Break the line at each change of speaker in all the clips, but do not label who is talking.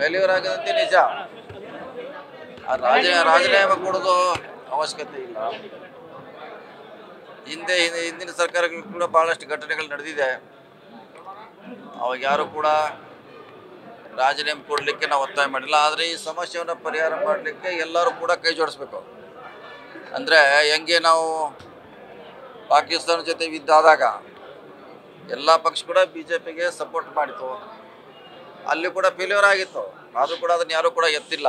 Failure ಆಗದಂತೆ ನಿಜ. ರಾಜೀನಾಮೆ ಕೊಡೋದು ಅವಶ್ಯಕತೆ ಇಲ್ಲ. ಹಿಂದಿನ ಸರ್ಕಾರಗಳು ಕೂಡ ಭಾಳಷ್ಟು ಘಟನೆಗಳು ನಡೆದಿದೆ. ಅವಾಗ ಯಾರು ಕೂಡ ರಾಜೀನಾಮೆ ಕೊಡಲಿಕ್ಕೆ ನಾವು ಒತ್ತಾಯ ಮಾಡಿಲ್ಲ. ಆದರೆ ಈ ಸಮಸ್ಯೆಯನ್ನು ಪರಿಹಾರ ಮಾಡಲಿಕ್ಕೆ ಎಲ್ಲರೂ ಕೂಡ ಕೈ ಜೋಡಿಸ್ಬೇಕು. ಅಂದರೆ ಹೆಂಗೆ ನಾವು ಪಾಕಿಸ್ತಾನ ಜೊತೆ ಯುದ್ಧ ಎಲ್ಲ ಪಕ್ಷ ಕೂಡ BJPಗೆ ಸಪೋರ್ಟ್ ಮಾಡಿತು. ಅಲ್ಲಿ ಕೂಡ ಫೇಲ್ಯೂರ್ ಆಗಿತ್ತು. ಆದರೂ ಕೂಡ ಅದನ್ನು ಯಾರೂ ಕೂಡ ಎತ್ತಿಲ್ಲ.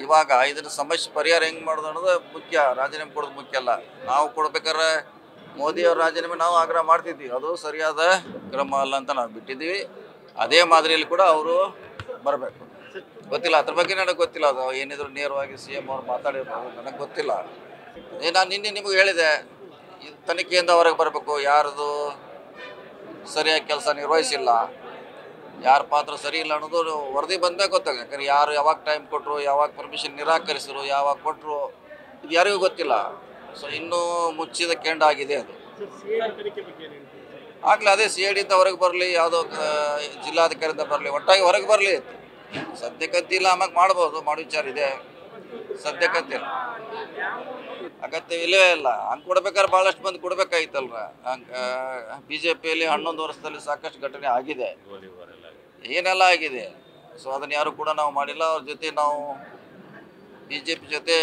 ಇವಾಗ ಇದನ್ನು ಸಮಸ್ಯೆ ಪರಿಹಾರ ಹೆಂಗೆ ಮಾಡೋದು ಅನ್ನೋದು ಮುಖ್ಯ. ರಾಜೀನಾಮೆ ಕೊಡೋದು ಮುಖ್ಯ ಅಲ್ಲ. ನಾವು ಕೊಡ್ಬೇಕಾದ್ರೆ ಮೋದಿಯವ್ರ ರಾಜೀನಾಮೆ ನಾವು ಆಗ್ರಹ ಮಾಡ್ತಿದ್ವಿ. ಅದು ಸರಿಯಾದ ಕ್ರಮ ಅಲ್ಲ ಅಂತ ನಾವು ಬಿಟ್ಟಿದ್ದೀವಿ. ಅದೇ ಮಾದರಿಯಲ್ಲಿ ಕೂಡ ಅವರು ಬರಬೇಕು. ಗೊತ್ತಿಲ್ಲ, ಅದ್ರ ಬಗ್ಗೆ ನನಗೆ ಗೊತ್ತಿಲ್ಲ. ಅದು ಏನಿದ್ರು ನೇರವಾಗಿ CM ಅವ್ರು ಮಾತಾಡಿರ್ಬೋದು, ನನಗೆ ಗೊತ್ತಿಲ್ಲ. ನಾನು ನಿನ್ನೆ ನಿಮಗೆ ಹೇಳಿದೆ, ಇದು ತನಿಖೆಯಿಂದ ಹೊರಗೆ ಬರಬೇಕು. ಯಾರ್ದು ಸರಿಯಾಗಿ ಕೆಲಸ ನಿರ್ವಹಿಸಿಲ್ಲ, ಯಾರ ಪಾತ್ರ ಸರಿ ಇಲ್ಲ ಅನ್ನೋದು ವರದಿ ಬಂದೇ ಗೊತ್ತಾಗ. ಯಾಕಂದ್ರೆ ಯಾರು ಯಾವಾಗ ಟೈಮ್ ಕೊಟ್ಟರು, ಯಾವಾಗ ಪರ್ಮಿಷನ್ ನಿರಾಕರಿಸಿದ್ರು, ಯಾವಾಗ ಕೊಟ್ಟರು, ಇದು ಯಾರಿಗೂ ಗೊತ್ತಿಲ್ಲ. ಸೊ ಇನ್ನೂ ಮುಚ್ಚಿದ ಕೆಂಡ ಆಗಿದೆ ಅದು. ಆಗಲೇ ಅದೇ CID ಇಂದ ಹೊರಗೆ ಬರಲಿ, ಯಾವುದೋ ಜಿಲ್ಲಾಧಿಕಾರಿಯಿಂದ ಬರಲಿ, ಒಟ್ಟಾಗಿ ಹೊರಗೆ ಬರಲಿ. ಸದ್ಯಕ್ಕಂತಿಲ್ಲ, ಆಮ್ಯಾಗ ಮಾಡ್ಬೋದು, ಮಾಡೋ ವಿಚಾರ ಇದೆ. ಸದ್ಯಕ್ಕಂತಿಲ್ಲ, ಅಗತ್ಯವಿಲ್ಲೇ ಇಲ್ಲ. ಹಂಗೆ ಕೊಡ್ಬೇಕಾದ್ರೆ ಭಾಳಷ್ಟು ಮಂದಿ ಕೊಡ್ಬೇಕಾಗಿತ್ತಲ್ರ. ಹಂಗೆ BJPಯಲ್ಲಿ 11 ವರ್ಷದಲ್ಲಿ ಸಾಕಷ್ಟು ಘಟನೆ ಆಗಿದೆ, ಏನೆಲ್ಲ ಆಗಿದೆ. ಸೊ ಅದನ್ನು ಯಾರು ಕೂಡ ನಾವು ಮಾಡಿಲ್ಲ. ಅವ್ರ ಜೊತೆ ನಾವು BJP ಜೊತೆ,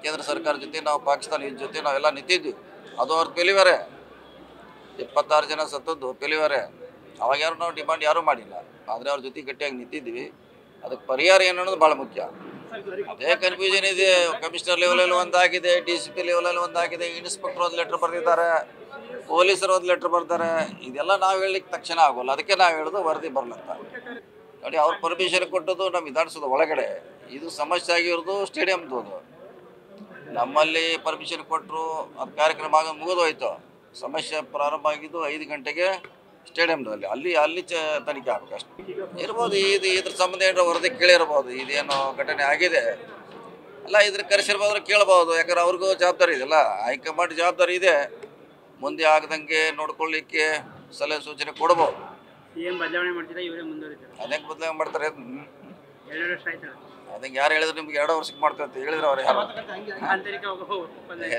ಕೇಂದ್ರ ಸರ್ಕಾರ ಜೊತೆ, ನಾವು ಪಾಕಿಸ್ತಾನ ಜೊತೆ ನಾವೆಲ್ಲ ನಿಂತಿದ್ವಿ. ಅದು ಅವ್ರ ಫೇಲ್ಯೂರೇ. 26 ಜನ ಸತ್ತದ್ದು ಫೇಲ್ಯೂರೇ. ಅವಾಗ ಯಾರು ನಾವು ಡಿಮಾಂಡ್ ಯಾರೂ ಮಾಡಿಲ್ಲ. ಆದರೆ ಅವ್ರ ಜೊತೆ ಗಟ್ಟಿಯಾಗಿ ನಿಂತಿದ್ವಿ. ಅದಕ್ಕೆ ಪರಿಹಾರ ಏನು ಅನ್ನೋದು ಭಾಳ ಮುಖ್ಯ. ಅದೇ ಕನ್ಫ್ಯೂಷನ್ ಇದೆ. ಕಮಿಷನರ್ ಲೆವೆಲಲ್ಲಿ ಒಂದಾಗಿದೆ, DCP ಲೆವೆಲಲ್ಲಿ ಒಂದಾಗಿದೆ, ಇನ್ಸ್ಪೆಕ್ಟರ್ ಒಂದು ಲೆಟ್ರ್ ಬರೆದಿದ್ದಾರೆ, ಪೊಲೀಸರು ಒಂದು ಲೆಟ್ರ್ ಬರ್ತಾರೆ. ಇದೆಲ್ಲ ನಾವು ಹೇಳಲಿಕ್ಕೆ ತಕ್ಷಣ ಆಗೋಲ್ಲ. ಅದಕ್ಕೆ ನಾವು ಹೇಳೋದು ವರದಿ ಬರಲಂತ. ನೋಡಿ, ಅವ್ರು ಪರ್ಮಿಷನ್ ಕೊಟ್ಟದ್ದು ನಮ್ಮ ವಿಧಾನಸೌಧ ಒಳಗಡೆ. ಇದು ಸಮಸ್ಯೆ ಆಗಿರೋದು ಸ್ಟೇಡಿಯಮ್ದು. ಅದು ನಮ್ಮಲ್ಲಿ ಪರ್ಮಿಷನ್ ಕೊಟ್ಟರು, ಅದು ಕಾರ್ಯಕ್ರಮ ಆಗ ಮುಗಿದೋಯ್ತು. ಸಮಸ್ಯೆ ಪ್ರಾರಂಭ ಆಗಿದ್ದು 5 ಗಂಟೆಗೆ ಸ್ಟೇಡಿಯಮ್ನಲ್ಲಿ. ಅಲ್ಲಿ ತನಿಖೆ ಆಗಬೇಕು ಅಷ್ಟೇ. ಇರ್ಬೋದು, ಇದ್ರ ಸಂಬಂಧ ಏನಾರ ವರದಿ ಕೇಳಿರ್ಬೋದು. ಇದೇನು ಘಟನೆ ಆಗಿದೆ ಅಲ್ಲ, ಇದ್ರ ಕರೆಸಿರ್ಬೋದ್ರೆ ಕೇಳ್ಬೋದು. ಯಾಕಂದ್ರೆ ಅವ್ರಿಗೂ ಜವಾಬ್ದಾರಿ ಇದೆಯಲ್ಲ, ಹೈಕಮಾಂಡ್ ಜವಾಬ್ದಾರಿ ಇದೆ. ಮುಂದೆ ಆಗದಂಗೆ ನೋಡ್ಕೊಳ್ಳಿಕ್ಕೆ ಸಲಹೆ ಸೂಚನೆ ಕೊಡ್ಬೋದು. ಅದಂಗೆ ಬದಲಾವಣೆ ಮಾಡ್ತಾರೆ. ಅದಂಗೆ ಯಾರು ಹೇಳಿದ್ರು ನಿಮ್ಗೆ 2 ವರ್ಷಕ್ಕೆ ಮಾಡ್ತಾರೆ ಅಂತ ಹೇಳಿದ್ರು ಅವ್ರು ಯಾರು?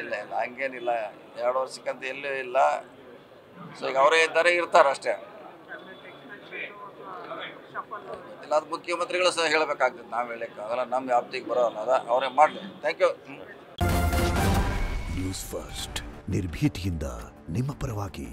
ಇಲ್ಲ, ಹಂಗೇನಿಲ್ಲ. 2 ವರ್ಷಕ್ಕಂತ ಎಲ್ಲೂ ಇಲ್ಲ. ಸೊ ಈಗ ಅವರೇ ಇದ್ದಾರೆ, ಇರ್ತಾರೆ ಅಷ್ಟೇ. ಇಲ್ಲ, ಅದು ಮುಖ್ಯಮಂತ್ರಿಗಳು ಸಹ ಹೇಳಬೇಕಾಗ್ತದೆ. ನಾವು ಹೇಳಕ್ಕೆ ಅದೆಲ್ಲ ನಮ್ಮ ವ್ಯಾಪ್ತಿಗೆ ಬರೋಲ್ಲ. ಅದ ಅವರೇ ಮಾಡಲಿ. Thank you.
ನ್ಯೂಸ್ ಫಸ್ಟ್, ನಿರ್ಭೀತಿಯಿಂದ ನಿಮ್ಮ ಪರವಾಗಿ.